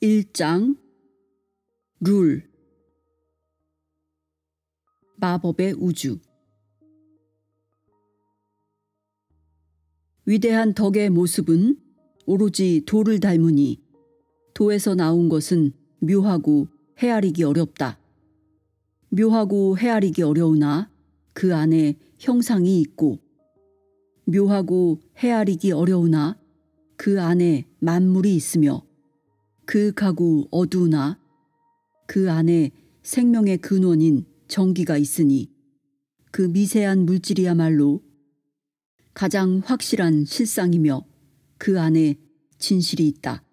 1장 룰 마법의 우주. 위대한 덕의 모습은 오로지 도를 닮으니 도에서 나온 것은 묘하고 헤아리기 어렵다. 묘하고 헤아리기 어려우나 그 안에 형상이 있고, 묘하고 헤아리기 어려우나 그 안에 만물이 있으며, 그 가구 어두우나 그 안에 생명의 근원인 전기가 있으니 그 미세한 물질이야말로 가장 확실한 실상이며 그 안에 진실이 있다.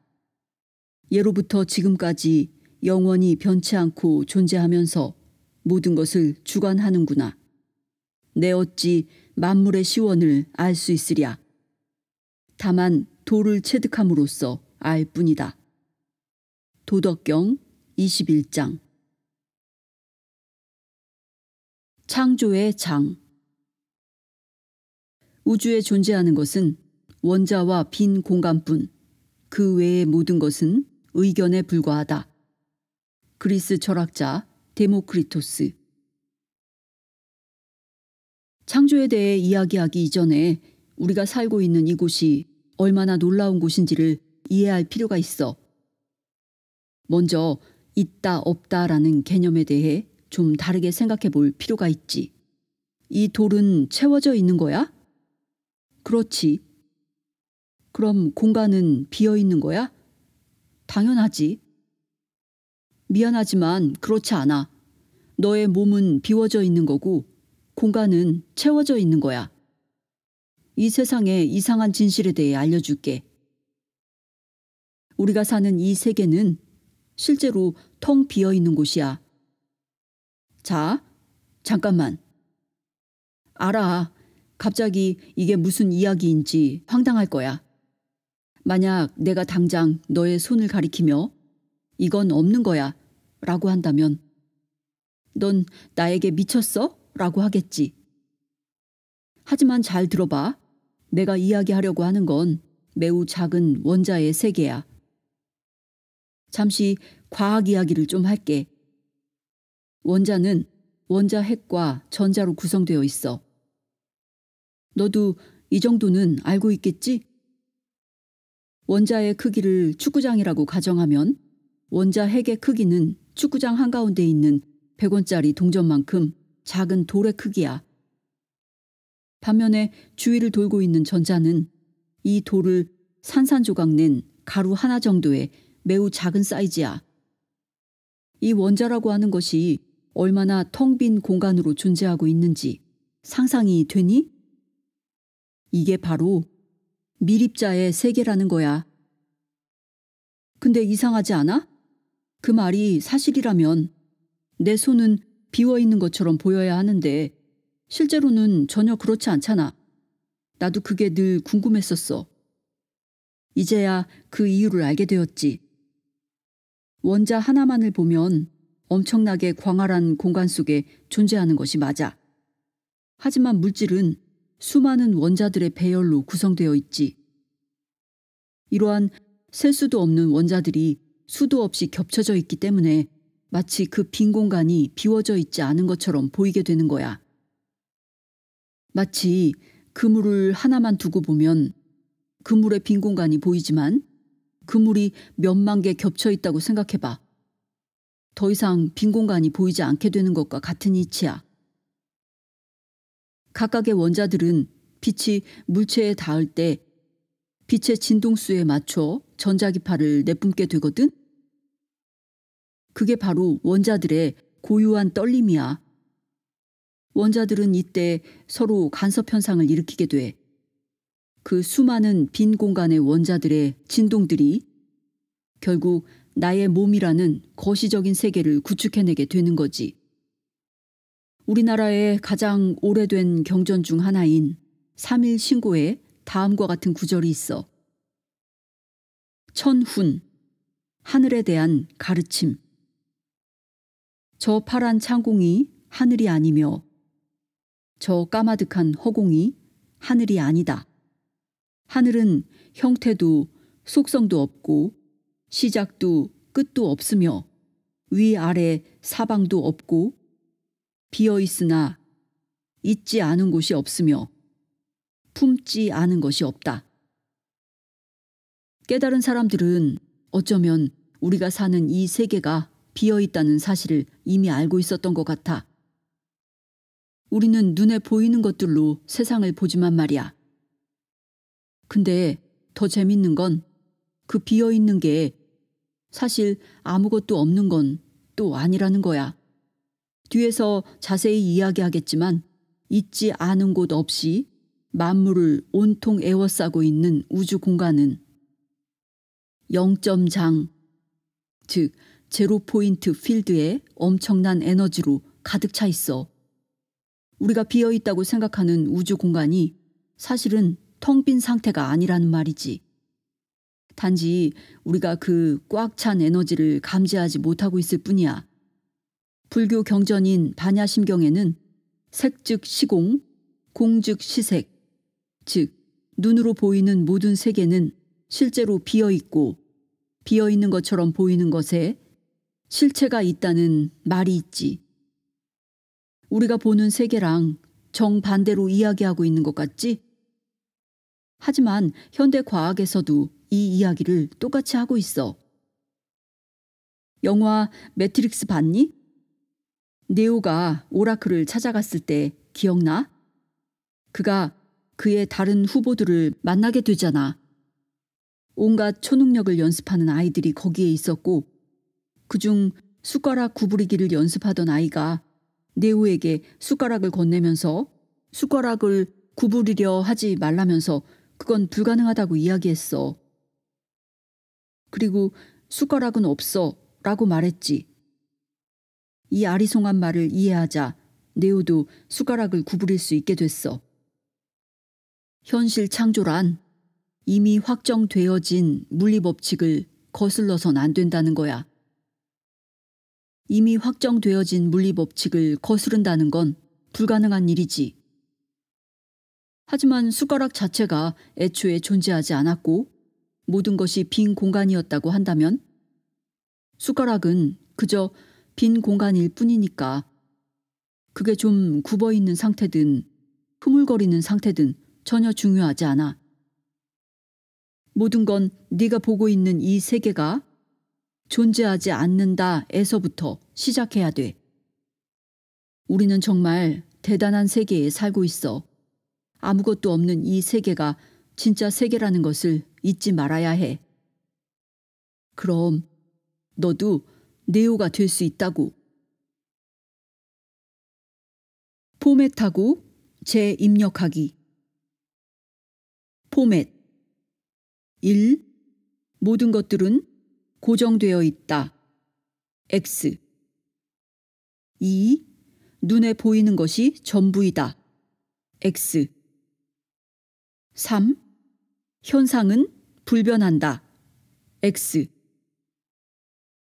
예로부터 지금까지 영원히 변치 않고 존재하면서 모든 것을 주관하는구나. 내 어찌 만물의 시원을 알 수 있으랴. 다만 도를 체득함으로써 알 뿐이다. 도덕경 21장. 창조의 장. 우주에 존재하는 것은 원자와 빈 공간뿐, 그 외의 모든 것은 의견에 불과하다. 그리스 철학자 데모크리토스. 창조에 대해 이야기하기 이전에 우리가 살고 있는 이곳이 얼마나 놀라운 곳인지를 이해할 필요가 있어. 먼저 있다 없다라는 개념에 대해 좀 다르게 생각해 볼 필요가 있지. 이 돌은 채워져 있는 거야? 그렇지. 그럼 공간은 비어 있는 거야? 당연하지. 미안하지만 그렇지 않아. 너의 몸은 비워져 있는 거고 공간은 채워져 있는 거야. 이 세상의 이상한 진실에 대해 알려줄게. 우리가 사는 이 세계는 실제로 텅 비어 있는 곳이야. 자, 잠깐만. 알아. 갑자기 이게 무슨 이야기인지 황당할 거야. 만약 내가 당장 너의 손을 가리키며 이건 없는 거야 라고 한다면 넌 나에게 미쳤어? 라고 하겠지. 하지만 잘 들어봐. 내가 이야기하려고 하는 건 매우 작은 원자의 세계야. 잠시 과학 이야기를 좀 할게. 원자는 원자 핵과 전자로 구성되어 있어. 너도 이 정도는 알고 있겠지? 원자의 크기를 축구장이라고 가정하면 원자 핵의 크기는 축구장 한가운데 있는 100원짜리 동전만큼 작은 돌의 크기야. 반면에 주위를 돌고 있는 전자는 이 돌을 산산조각 낸 가루 하나 정도의 매우 작은 사이즈야. 이 원자라고 하는 것이 얼마나 텅 빈 공간으로 존재하고 있는지 상상이 되니? 이게 바로 미립자의 세계라는 거야. 근데 이상하지 않아? 그 말이 사실이라면 내 손은 비워 있는 것처럼 보여야 하는데 실제로는 전혀 그렇지 않잖아. 나도 그게 늘 궁금했었어. 이제야 그 이유를 알게 되었지. 원자 하나만을 보면 엄청나게 광활한 공간 속에 존재하는 것이 맞아. 하지만 물질은 수많은 원자들의 배열로 구성되어 있지. 이러한 셀 수도 없는 원자들이 수도 없이 겹쳐져 있기 때문에 마치 그 빈 공간이 비워져 있지 않은 것처럼 보이게 되는 거야. 마치 그물을 하나만 두고 보면 그물의 빈 공간이 보이지만 그물이 몇만 개 겹쳐 있다고 생각해봐. 더 이상 빈 공간이 보이지 않게 되는 것과 같은 이치야. 각각의 원자들은 빛이 물체에 닿을 때 빛의 진동수에 맞춰 전자기파를 내뿜게 되거든? 그게 바로 원자들의 고유한 떨림이야. 원자들은 이때 서로 간섭 현상을 일으키게 돼. 그 수많은 빈 공간의 원자들의 진동들이 결국 나의 몸이라는 거시적인 세계를 구축해내게 되는 거지. 우리나라의 가장 오래된 경전 중 하나인 3.1 신고의 다음과 같은 구절이 있어. 천훈, 하늘에 대한 가르침. 저 파란 창공이 하늘이 아니며 저 까마득한 허공이 하늘이 아니다. 하늘은 형태도 속성도 없고 시작도 끝도 없으며 위아래 사방도 없고 비어있으나 있지 않은 곳이 없으며 품지 않은 것이 없다. 깨달은 사람들은 어쩌면 우리가 사는 이 세계가 비어있다는 사실을 이미 알고 있었던 것 같아. 우리는 눈에 보이는 것들로 세상을 보지만 말이야. 근데 더 재밌는 건 그 비어있는 게 사실 아무것도 없는 건 또 아니라는 거야. 뒤에서 자세히 이야기하겠지만 있지 않은 곳 없이 만물을 온통 에워싸고 있는 우주 공간은 0점장, 즉 제로 포인트 필드에 엄청난 에너지로 가득 차 있어. 우리가 비어있다고 생각하는 우주 공간이 사실은 텅 빈 상태가 아니라는 말이지. 단지 우리가 그 꽉 찬 에너지를 감지하지 못하고 있을 뿐이야. 불교 경전인 반야심경에는 색즉 시공, 공즉 시색, 즉 눈으로 보이는 모든 세계는 실제로 비어있고 비어있는 것처럼 보이는 것에 실체가 있다는 말이 있지. 우리가 보는 세계랑 정반대로 이야기하고 있는 것 같지? 하지만 현대 과학에서도 이 이야기를 똑같이 하고 있어. 영화 매트릭스 봤니? 네오가 오라클을 찾아갔을 때 기억나? 그가 그의 다른 후보들을 만나게 되잖아. 온갖 초능력을 연습하는 아이들이 거기에 있었고 그중 숟가락 구부리기를 연습하던 아이가 네오에게 숟가락을 건네면서 숟가락을 구부리려 하지 말라면서 그건 불가능하다고 이야기했어. 그리고 숟가락은 없어 라고 말했지. 이 아리송한 말을 이해하자 네오도 숟가락을 구부릴 수 있게 됐어. 현실 창조란 이미 확정되어진 물리법칙을 거슬러선 안 된다는 거야. 이미 확정되어진 물리법칙을 거스른다는 건 불가능한 일이지. 하지만 숟가락 자체가 애초에 존재하지 않았고 모든 것이 빈 공간이었다고 한다면 숟가락은 그저 빈 공간일 뿐이니까 그게 좀 굽어있는 상태든 흐물거리는 상태든 전혀 중요하지 않아. 모든 건 네가 보고 있는 이 세계가 존재하지 않는다에서부터 시작해야 돼. 우리는 정말 대단한 세계에 살고 있어. 아무것도 없는 이 세계가 진짜 세계라는 것을 잊지 말아야 해. 그럼 너도 네오가 될 수 있다고. 포맷하고 재입력하기. 포맷 1. 모든 것들은 고정되어 있다. X 2. 눈에 보이는 것이 전부이다. X 3. 현상은 불변한다. X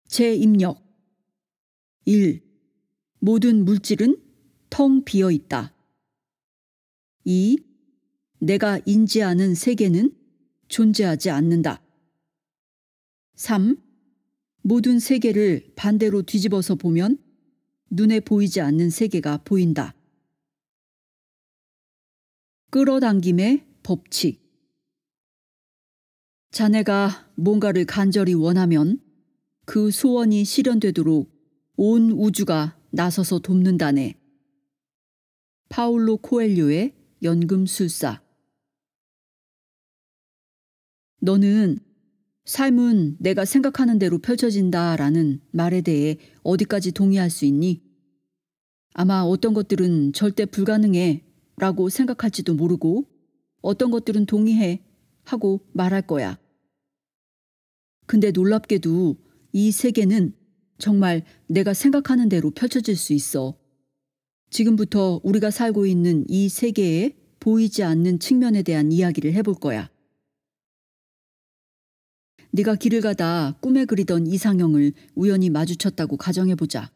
재입력 1. 모든 물질은 텅 비어 있다. 2. 내가 인지하는 세계는 존재하지 않는다. 3. 모든 세계를 반대로 뒤집어서 보면 눈에 보이지 않는 세계가 보인다. 끌어당김의 법칙. 자네가 뭔가를 간절히 원하면 그 소원이 실현되도록 온 우주가 나서서 돕는다네. 파울로 코엘료의 연금술사. 너는 삶은 내가 생각하는 대로 펼쳐진다라는 말에 대해 어디까지 동의할 수 있니? 아마 어떤 것들은 절대 불가능해 라고 생각할지도 모르고 어떤 것들은 동의해 하고 말할 거야. 근데 놀랍게도 이 세계는 정말 내가 생각하는 대로 펼쳐질 수 있어. 지금부터 우리가 살고 있는 이 세계에 보이지 않는 측면에 대한 이야기를 해볼 거야. 네가 길을 가다 꿈에 그리던 이상형을 우연히 마주쳤다고 가정해보자.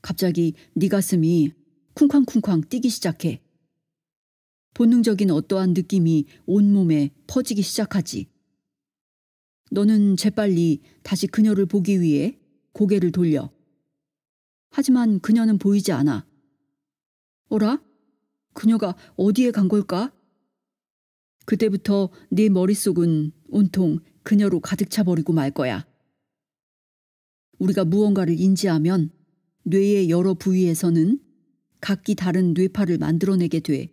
갑자기 네 가슴이 쿵쾅쿵쾅 뛰기 시작해. 본능적인 어떠한 느낌이 온몸에 퍼지기 시작하지. 너는 재빨리 다시 그녀를 보기 위해 고개를 돌려. 하지만 그녀는 보이지 않아. 어라? 그녀가 어디에 간 걸까? 그때부터 네 머릿속은 온통 그녀로 가득 차버리고 말 거야. 우리가 무언가를 인지하면 뇌의 여러 부위에서는 각기 다른 뇌파를 만들어내게 돼.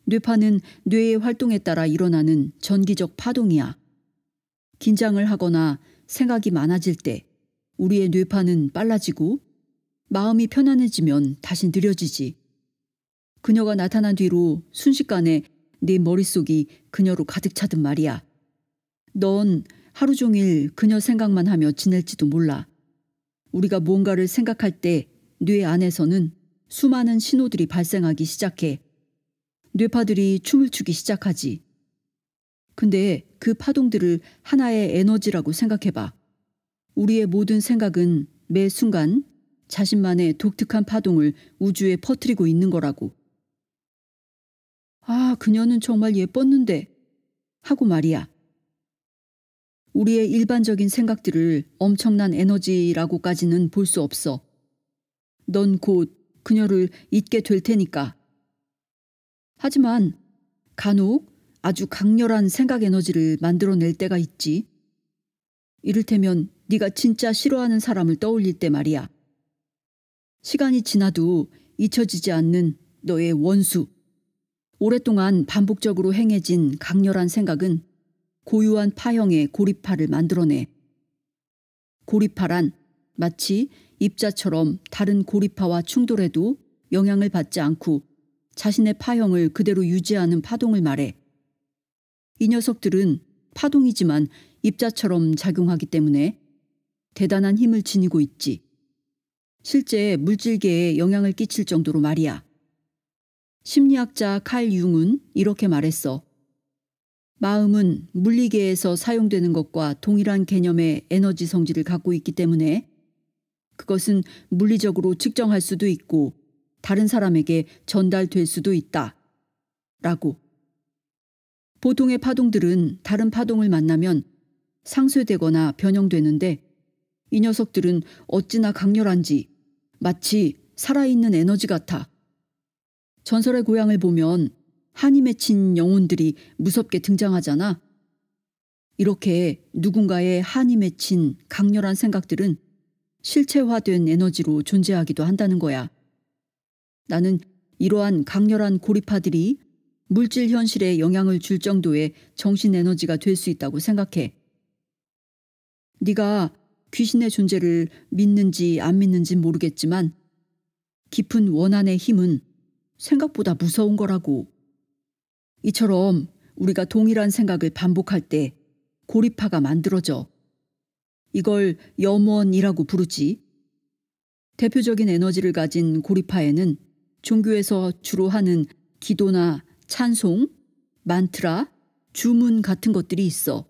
뇌파는 뇌의 활동에 따라 일어나는 전기적 파동이야. 긴장을 하거나 생각이 많아질 때 우리의 뇌파는 빨라지고 마음이 편안해지면 다시 느려지지. 그녀가 나타난 뒤로 순식간에 네 머릿속이 그녀로 가득 차든 말이야. 넌 하루 종일 그녀 생각만 하며 지낼지도 몰라. 우리가 뭔가를 생각할 때 뇌 안에서는 수많은 신호들이 발생하기 시작해. 뇌파들이 춤을 추기 시작하지. 근데 그 파동들을 하나의 에너지라고 생각해봐. 우리의 모든 생각은 매 순간 자신만의 독특한 파동을 우주에 퍼뜨리고 있는 거라고. 아, 그녀는 정말 예뻤는데 하고 말이야. 우리의 일반적인 생각들을 엄청난 에너지라고까지는 볼 수 없어. 넌 곧 그녀를 잊게 될 테니까. 하지만 간혹 아주 강렬한 생각 에너지를 만들어낼 때가 있지. 이를테면 네가 진짜 싫어하는 사람을 떠올릴 때 말이야. 시간이 지나도 잊혀지지 않는 너의 원수. 오랫동안 반복적으로 행해진 강렬한 생각은 고유한 파형의 고리파를 만들어내. 고리파란 마치 입자처럼 다른 고리파와 충돌해도 영향을 받지 않고 자신의 파형을 그대로 유지하는 파동을 말해. 이 녀석들은 파동이지만 입자처럼 작용하기 때문에 대단한 힘을 지니고 있지. 실제 물질계에 영향을 끼칠 정도로 말이야. 심리학자 칼 융은 이렇게 말했어. 마음은 물리계에서 사용되는 것과 동일한 개념의 에너지 성질을 갖고 있기 때문에 그것은 물리적으로 측정할 수도 있고 다른 사람에게 전달될 수도 있다. 라고. 보통의 파동들은 다른 파동을 만나면 상쇄되거나 변형되는데 이 녀석들은 어찌나 강렬한지 마치 살아있는 에너지 같아. 전설의 고향을 보면 한이 맺힌 영혼들이 무섭게 등장하잖아. 이렇게 누군가의 한이 맺힌 강렬한 생각들은 실체화된 에너지로 존재하기도 한다는 거야. 나는 이러한 강렬한 고리파들이 물질 현실에 영향을 줄 정도의 정신 에너지가 될 수 있다고 생각해. 네가 귀신의 존재를 믿는지 안 믿는지 모르겠지만 깊은 원한의 힘은 생각보다 무서운 거라고. 이처럼 우리가 동일한 생각을 반복할 때 고리파가 만들어져. 이걸 염원이라고 부르지. 대표적인 에너지를 가진 고리파에는 종교에서 주로 하는 기도나 찬송, 만트라, 주문 같은 것들이 있어.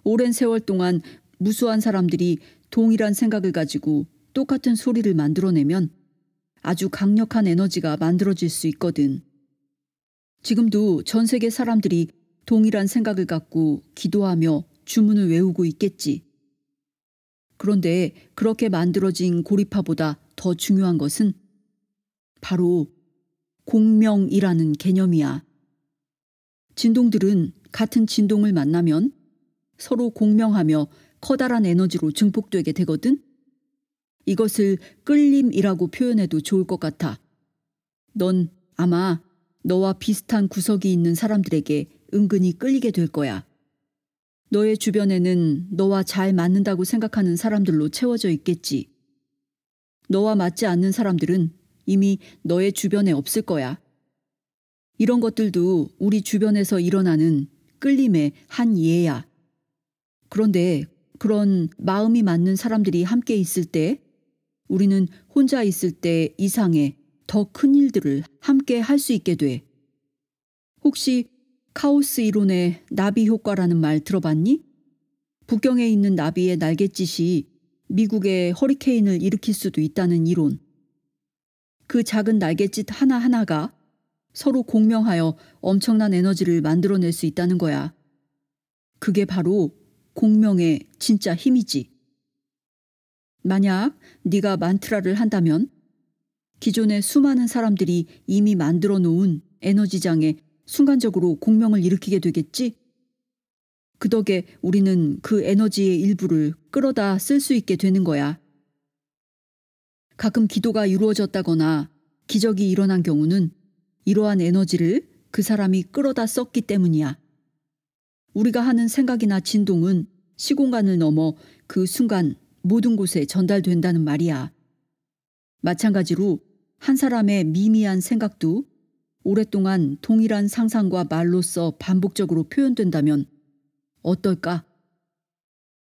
오랜 세월 동안 무수한 사람들이 동일한 생각을 가지고 똑같은 소리를 만들어내면 아주 강력한 에너지가 만들어질 수 있거든. 지금도 전 세계 사람들이 동일한 생각을 갖고 기도하며 주문을 외우고 있겠지. 그런데 그렇게 만들어진 고리파보다 더 중요한 것은 바로 공명이라는 개념이야. 진동들은 같은 진동을 만나면 서로 공명하며 커다란 에너지로 증폭되게 되거든. 이것을 끌림이라고 표현해도 좋을 것 같아. 넌 아마 너와 비슷한 구석이 있는 사람들에게 은근히 끌리게 될 거야. 너의 주변에는 너와 잘 맞는다고 생각하는 사람들로 채워져 있겠지. 너와 맞지 않는 사람들은 이미 너의 주변에 없을 거야. 이런 것들도 우리 주변에서 일어나는 끌림의 한 예야. 그런데 그런 마음이 맞는 사람들이 함께 있을 때 우리는 혼자 있을 때 이상의 더 큰 일들을 함께 할 수 있게 돼. 혹시 카오스 이론의 나비 효과라는 말 들어봤니? 북경에 있는 나비의 날갯짓이 미국의 허리케인을 일으킬 수도 있다는 이론. 그 작은 날갯짓 하나하나가 서로 공명하여 엄청난 에너지를 만들어낼 수 있다는 거야. 그게 바로 공명의 진짜 힘이지. 만약 네가 만트라를 한다면 기존의 수많은 사람들이 이미 만들어 놓은 에너지장에 순간적으로 공명을 일으키게 되겠지? 그 덕에 우리는 그 에너지의 일부를 끌어다 쓸 수 있게 되는 거야. 가끔 기도가 이루어졌다거나 기적이 일어난 경우는 이러한 에너지를 그 사람이 끌어다 썼기 때문이야. 우리가 하는 생각이나 진동은 시공간을 넘어 그 순간 모든 곳에 전달된다는 말이야. 마찬가지로 한 사람의 미미한 생각도 오랫동안 동일한 상상과 말로써 반복적으로 표현된다면 어떨까?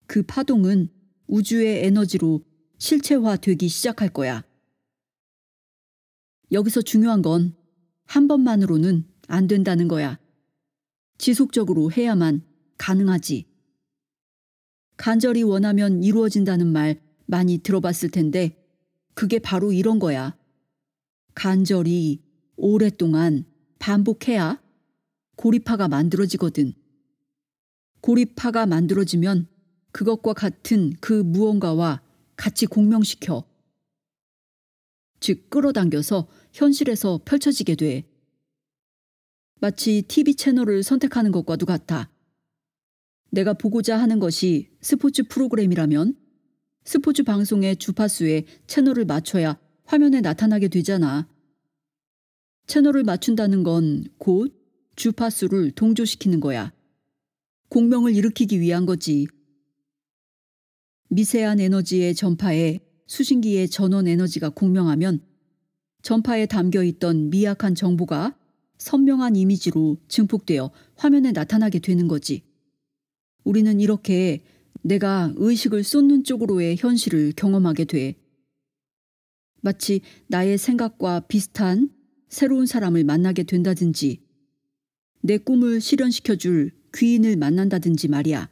그 파동은 우주의 에너지로 실체화되기 시작할 거야. 여기서 중요한 건 한 번만으로는 안 된다는 거야. 지속적으로 해야만 가능하지. 간절히 원하면 이루어진다는 말 많이 들어봤을 텐데 그게 바로 이런 거야. 간절히 오랫동안 반복해야 고리파가 만들어지거든. 고리파가 만들어지면 그것과 같은 그 무언가와 같이 공명시켜. 즉 끌어당겨서 현실에서 펼쳐지게 돼. 마치 TV 채널을 선택하는 것과도 같아. 내가 보고자 하는 것이 스포츠 프로그램이라면 스포츠 방송의 주파수에 채널을 맞춰야 화면에 나타나게 되잖아. 채널을 맞춘다는 건 곧 주파수를 동조시키는 거야. 공명을 일으키기 위한 거지. 미세한 에너지의 전파에 수신기의 전원 에너지가 공명하면 전파에 담겨있던 미약한 정보가 선명한 이미지로 증폭되어 화면에 나타나게 되는 거지. 우리는 이렇게 내가 의식을 쏟는 쪽으로의 현실을 경험하게 돼. 마치 나의 생각과 비슷한 새로운 사람을 만나게 된다든지 내 꿈을 실현시켜줄 귀인을 만난다든지 말이야.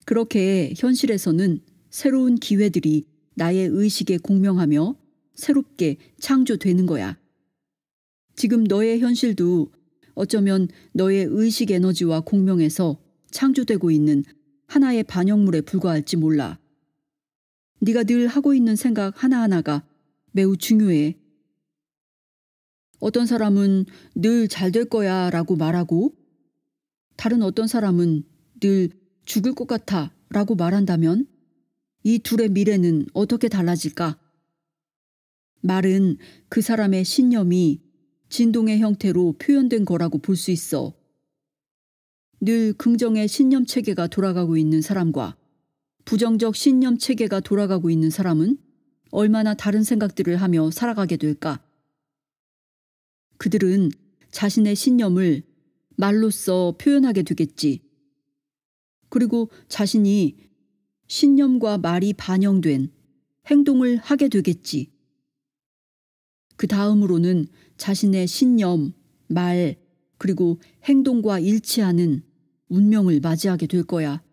그렇게 현실에서는 새로운 기회들이 나의 의식에 공명하며 새롭게 창조되는 거야. 지금 너의 현실도 어쩌면 너의 의식 에너지와 공명해서 창조되고 있는 하나의 반영물에 불과할지 몰라. 네가 늘 하고 있는 생각 하나하나가 매우 중요해. 어떤 사람은 늘 잘 될 거야 라고 말하고 다른 어떤 사람은 늘 죽을 것 같아 라고 말한다면 이 둘의 미래는 어떻게 달라질까? 말은 그 사람의 신념이 진동의 형태로 표현된 거라고 볼 수 있어. 늘 긍정의 신념 체계가 돌아가고 있는 사람과 부정적 신념 체계가 돌아가고 있는 사람은 얼마나 다른 생각들을 하며 살아가게 될까? 그들은 자신의 신념을 말로써 표현하게 되겠지. 그리고 자신이 신념과 말이 반영된 행동을 하게 되겠지. 그 다음으로는 자신의 신념, 말, 그리고 행동과 일치하는 운명을 맞이하게 될 거야.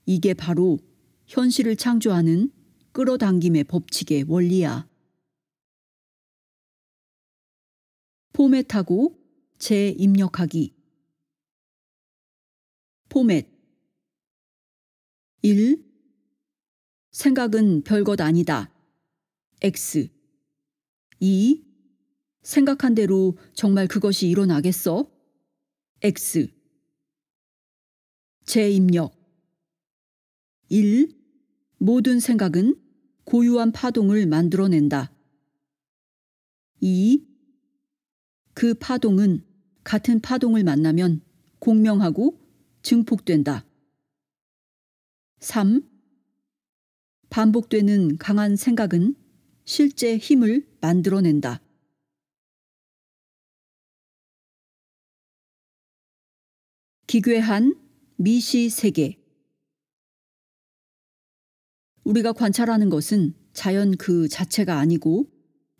이게 바로 현실을 창조하는 끌어당김의 법칙의 원리야. 포맷하고 재입력하기. 포맷 1. 생각은 별것 아니다. X 2. 생각한 대로 정말 그것이 일어나겠어? X 재입력 1. 모든 생각은 고유한 파동을 만들어낸다. 2. 그 파동은 같은 파동을 만나면 공명하고 증폭된다. 3. 반복되는 강한 생각은 실제 힘을 만들어낸다. 기괴한 미시 세계. 우리가 관찰하는 것은 자연 그 자체가 아니고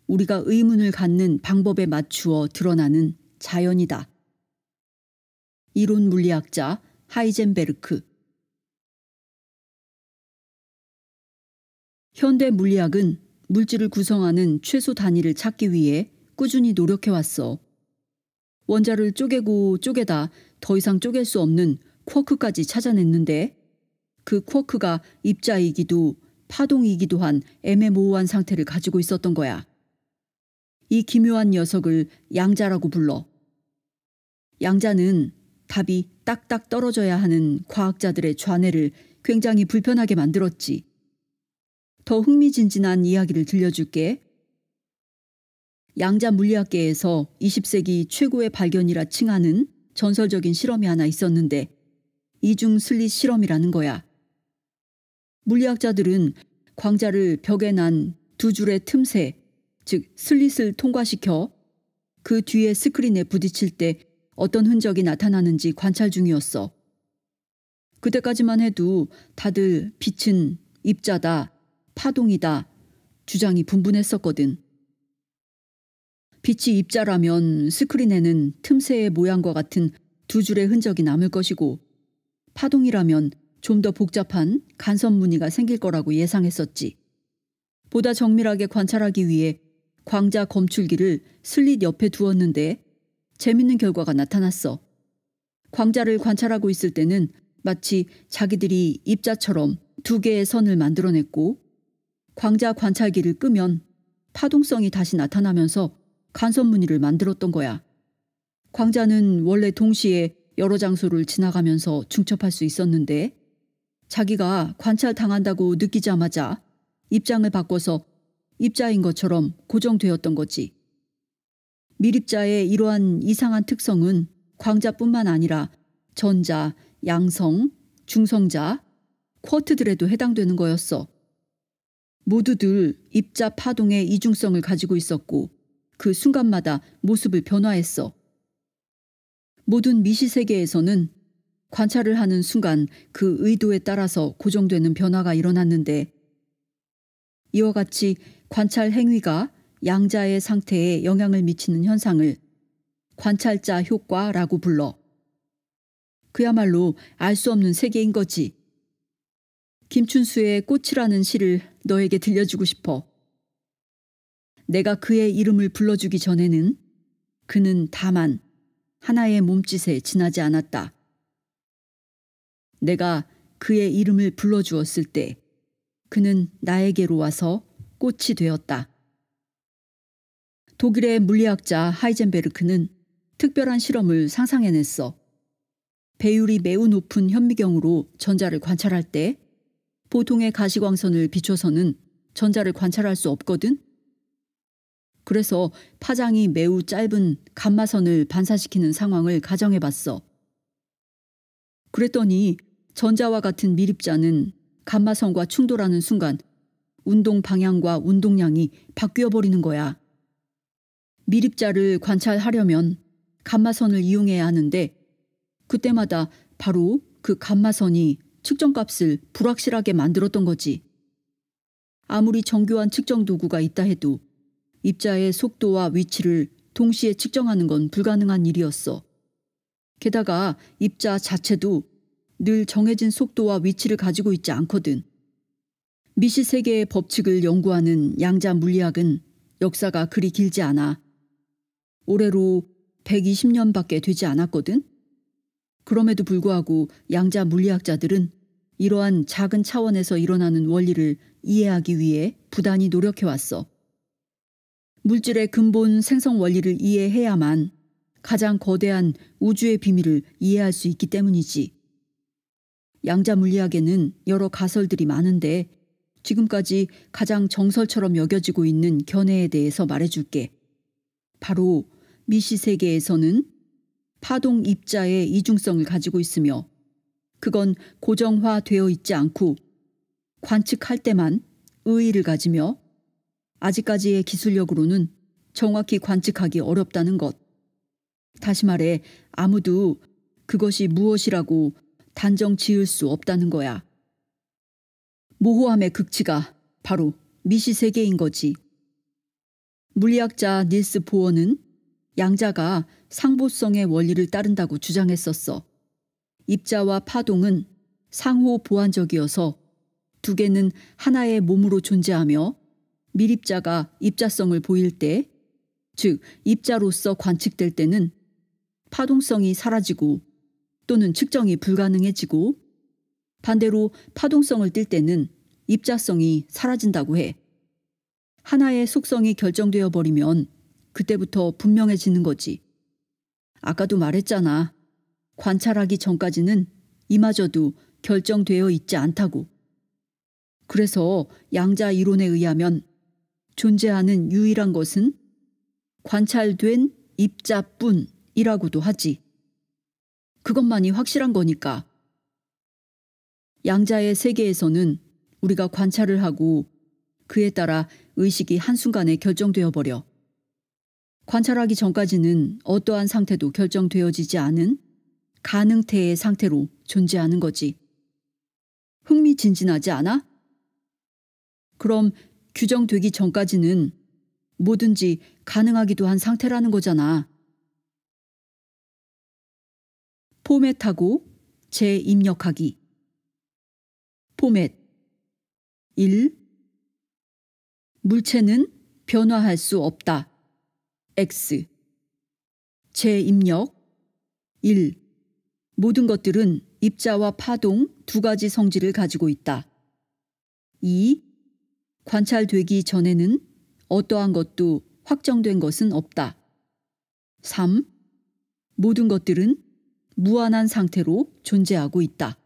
우리가 의문을 갖는 방법에 맞추어 드러나는 자연이다. 이론 물리학자 하이젠베르크. 현대 물리학은 물질을 구성하는 최소 단위를 찾기 위해 꾸준히 노력해왔어. 원자를 쪼개고 쪼개다 더 이상 쪼갤 수 없는 쿼크까지 찾아냈는데 그 쿼크가 입자이기도 파동이기도 한 애매모호한 상태를 가지고 있었던 거야. 이 기묘한 녀석을 양자라고 불러. 양자는 답이 딱딱 떨어져야 하는 과학자들의 좌뇌를 굉장히 불편하게 만들었지. 더 흥미진진한 이야기를 들려줄게. 양자 물리학계에서 20세기 최고의 발견이라 칭하는 전설적인 실험이 하나 있었는데 이중 슬릿 실험이라는 거야. 물리학자들은 광자를 벽에 난 두 줄의 틈새, 즉 슬릿을 통과시켜 그 뒤에 스크린에 부딪힐 때 어떤 흔적이 나타나는지 관찰 중이었어. 그때까지만 해도 다들 빛은 입자다, 파동이다 주장이 분분했었거든. 빛이 입자라면 스크린에는 틈새의 모양과 같은 두 줄의 흔적이 남을 것이고 파동이라면 좀 더 복잡한 간섭 무늬가 생길 거라고 예상했었지. 보다 정밀하게 관찰하기 위해 광자 검출기를 슬릿 옆에 두었는데 재밌는 결과가 나타났어. 광자를 관찰하고 있을 때는 마치 자기들이 입자처럼 두 개의 선을 만들어냈고 광자 관찰기를 끄면 파동성이 다시 나타나면서 간섭 무늬를 만들었던 거야. 광자는 원래 동시에 여러 장소를 지나가면서 중첩할 수 있었는데 자기가 관찰당한다고 느끼자마자 입장을 바꿔서 입자인 것처럼 고정되었던 거지. 밀입자의 이러한 이상한 특성은 광자뿐만 아니라 전자, 양성, 중성자, 쿼트들에도 해당되는 거였어. 모두들 입자 파동의 이중성을 가지고 있었고 그 순간마다 모습을 변화했어. 모든 미시세계에서는 관찰을 하는 순간 그 의도에 따라서 고정되는 변화가 일어났는데 이와 같이 관찰 행위가 양자의 상태에 영향을 미치는 현상을 관찰자 효과라고 불러. 그야말로 알 수 없는 세계인 거지. 김춘수의 꽃이라는 시를 너에게 들려주고 싶어. 내가 그의 이름을 불러주기 전에는 그는 다만 하나의 몸짓에 지나지 않았다. 내가 그의 이름을 불러주었을 때 그는 나에게로 와서 꽃이 되었다. 독일의 물리학자 하이젠베르크는 특별한 실험을 상상해냈어. 배율이 매우 높은 현미경으로 전자를 관찰할 때 보통의 가시광선을 비춰서는 전자를 관찰할 수 없거든. 그래서 파장이 매우 짧은 감마선을 반사시키는 상황을 가정해봤어. 그랬더니 전자와 같은 밀입자는 감마선과 충돌하는 순간 운동 방향과 운동량이 바뀌어버리는 거야. 밀입자를 관찰하려면 감마선을 이용해야 하는데 그때마다 바로 그 감마선이 측정값을 불확실하게 만들었던 거지. 아무리 정교한 측정 도구가 있다 해도 입자의 속도와 위치를 동시에 측정하는 건 불가능한 일이었어. 게다가 입자 자체도 늘 정해진 속도와 위치를 가지고 있지 않거든. 미시세계의 법칙을 연구하는 양자 물리학은 역사가 그리 길지 않아. 올해로 120년밖에 되지 않았거든. 그럼에도 불구하고 양자 물리학자들은 이러한 작은 차원에서 일어나는 원리를 이해하기 위해 부단히 노력해왔어. 물질의 근본 생성 원리를 이해해야만 가장 거대한 우주의 비밀을 이해할 수 있기 때문이지. 양자 물리학에는 여러 가설들이 많은데 지금까지 가장 정설처럼 여겨지고 있는 견해에 대해서 말해줄게. 바로 미시세계에서는 파동 입자의 이중성을 가지고 있으며 그건 고정화되어 있지 않고 관측할 때만 의의를 가지며 아직까지의 기술력으로는 정확히 관측하기 어렵다는 것. 다시 말해 아무도 그것이 무엇이라고 단정 지을 수 없다는 거야. 모호함의 극치가 바로 미시세계인 거지. 물리학자 닐스 보어는 양자가 상보성의 원리를 따른다고 주장했었어. 입자와 파동은 상호 보완적이어서 두 개는 하나의 몸으로 존재하며 밀입자가 입자성을 보일 때, 즉 입자로서 관측될 때는 파동성이 사라지고 또는 측정이 불가능해지고, 반대로 파동성을 띨 때는 입자성이 사라진다고 해. 하나의 속성이 결정되어 버리면 그때부터 분명해지는 거지. 아까도 말했잖아. 관찰하기 전까지는 이마저도 결정되어 있지 않다고. 그래서 양자 이론에 의하면 존재하는 유일한 것은 관찰된 입자뿐이라고도 하지. 그것만이 확실한 거니까. 양자의 세계에서는 우리가 관찰을 하고 그에 따라 의식이 한순간에 결정되어 버려. 관찰하기 전까지는 어떠한 상태도 결정되어지지 않은 가능태의 상태로 존재하는 거지. 흥미진진하지 않아? 그럼 규정되기 전까지는 뭐든지 가능하기도 한 상태라는 거잖아. 포맷하고 재입력하기. 포맷 1. 물체는 변화할 수 없다. X. 재입력 1. 모든 것들은 입자와 파동 두 가지 성질을 가지고 있다. 2. 관찰되기 전에는 어떠한 것도 확정된 것은 없다. 3. 모든 것들은 무한한 상태로 존재하고 있다.